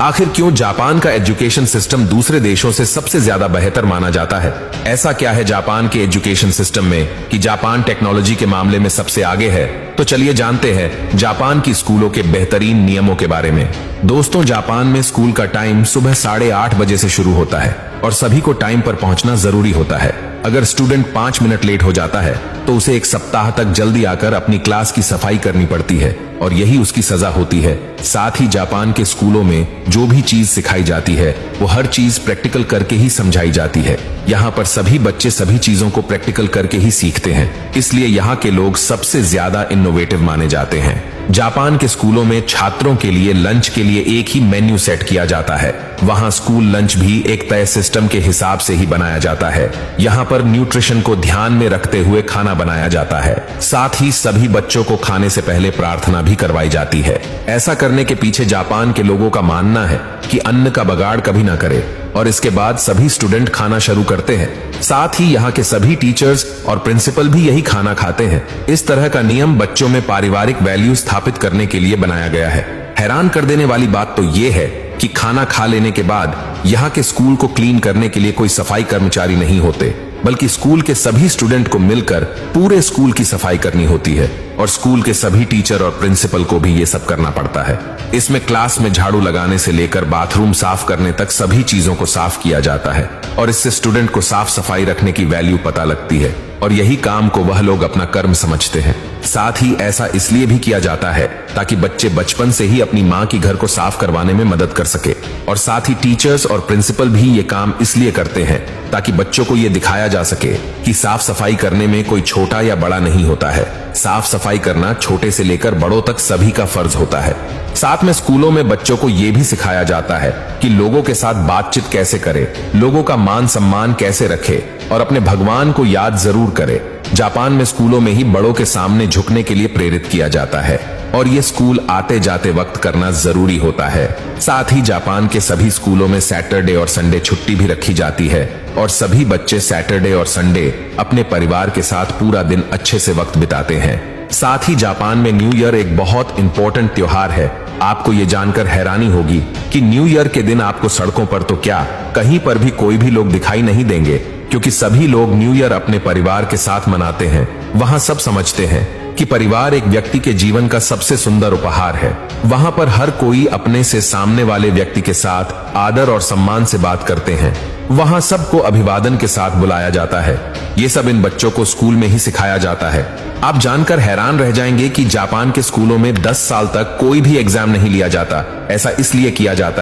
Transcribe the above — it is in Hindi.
आखिर क्यों जापान का एजुकेशन सिस्टम दूसरे देशों से सबसे ज्यादा बेहतर माना जाता है? ऐसा क्या है जापान के एजुकेशन सिस्टम में कि जापान टेक्नोलॉजी के मामले में सबसे आगे है? तो चलिए जानते हैं जापान की स्कूलों के बेहतरीन नियमों के बारे में। दोस्तों, जापान में स्कूल का टाइम सुबह 8:30 बजे से शुरू होता है और सभी को टाइम पर पहुंचना जरूरी होता है। अगर स्टूडेंट 5 मिनट लेट हो जाता है तो उसे 1 सप्ताह तक जल्दी आकर अपनी क्लास की सफाई करनी पड़ती है और यही उसकी सजा होती है। साथ ही जापान के स्कूलों में जो भी चीज सिखाई जाती है वो हर चीज प्रैक्टिकल करके ही समझाई जाती है। यहाँ पर सभी बच्चे सभी चीजों को प्रैक्टिकल करके ही सीखते हैं, इसलिए यहाँ के लोग सबसे ज्यादा इनोवेटिव माने जाते हैं। जापान के स्कूलों में छात्रों के लिए लंच के लिए एक ही मेन्यू सेट किया जाता है। वहाँ स्कूल लंच भी एक तय सिस्टम के हिसाब से ही बनाया जाता है। यहाँ पर न्यूट्रिशन को ध्यान में रखते हुए खाना बनाया जाता है। साथ ही सभी बच्चों को खाने से पहले प्रार्थना भी करवाई जाती है। ऐसा करने के पीछे जापान के लोगों का मानना है कि अन्न का बगाड़ कभी ना करे और इसके बाद सभी स्टूडेंट खाना शुरू करते हैं। साथ ही यहाँ के सभी टीचर्स और प्रिंसिपल भी यही खाना खाते हैं। इस तरह का नियम बच्चों में पारिवारिक वैल्यू स्थापित करने के लिए बनाया गया है। हैरान कर देने वाली बात तो ये है कि खाना खा लेने के बाद यहाँ के स्कूल को क्लीन करने के लिए कोई सफाई कर्मचारी नहीं होते, बल्कि स्कूल के सभी स्टूडेंट को मिलकर पूरे स्कूल की सफाई करनी होती है और स्कूल के सभी टीचर और प्रिंसिपल को भी ये सब करना पड़ता है। इसमें क्लास में झाड़ू लगाने से लेकर बाथरूम साफ करने तक सभी चीजों को साफ किया जाता है और इससे स्टूडेंट को साफ सफाई रखने की वैल्यू पता लगती है और यही काम को वह लोग अपना कर्म समझते हैं। साथ ही ऐसा इसलिए भी किया जाता है ताकि बच्चे बचपन से ही अपनी माँ की घर को साफ करवाने में मदद कर सके और साथ ही टीचर्स और प्रिंसिपल भी ये काम इसलिए करते हैं ताकि बच्चों को ये दिखाया जा सके कि साफ सफाई करने में कोई छोटा या बड़ा नहीं होता है। साफ सफाई करना छोटे से लेकर बड़ों तक सभी का फर्ज होता है। साथ में स्कूलों में बच्चों को ये भी सिखाया जाता है कि लोगों के साथ बातचीत कैसे करे, लोगों का मान सम्मान कैसे रखे और अपने भगवान को याद जरूर करे। जापान में स्कूलों में ही बड़ों के सामने झुकने के लिए प्रेरित किया जाता है और ये स्कूल आते जाते वक्त करना जरूरी होता है। साथ ही जापान के सभी स्कूलों में सैटरडे और संडे छुट्टी भी रखी जाती है और सभी बच्चे सैटरडे और संडे अपने परिवार के साथ पूरा दिन अच्छे से वक्त बिताते हैं। साथ ही जापान में न्यू ईयर एक बहुत इंपॉर्टेंट त्योहार है। आपको ये जानकर हैरानी होगी कि न्यू ईयर के दिन आपको सड़कों पर तो क्या कहीं पर भी कोई भी लोग दिखाई नहीं देंगे, क्योंकि सभी लोग न्यू ईयर अपने परिवार के साथ मनाते हैं। वहाँ सब समझते हैं कि परिवार एक व्यक्ति के जीवन का सबसे सुंदर उपहार है। वहाँ पर हर कोई अपने से सामने वाले व्यक्ति के साथ आदर और सम्मान से बात करते हैं। वहाँ सबको अभिवादन के साथ बुलाया जाता है। ये सब इन बच्चों को स्कूल में ही सिखाया जाता है। आप जानकर हैरान रह जाएंगे कि जापान के स्कूलों में 10 साल तक कोई भी एग्जाम नहीं लिया जाता। ऐसा इसलिए किया जाता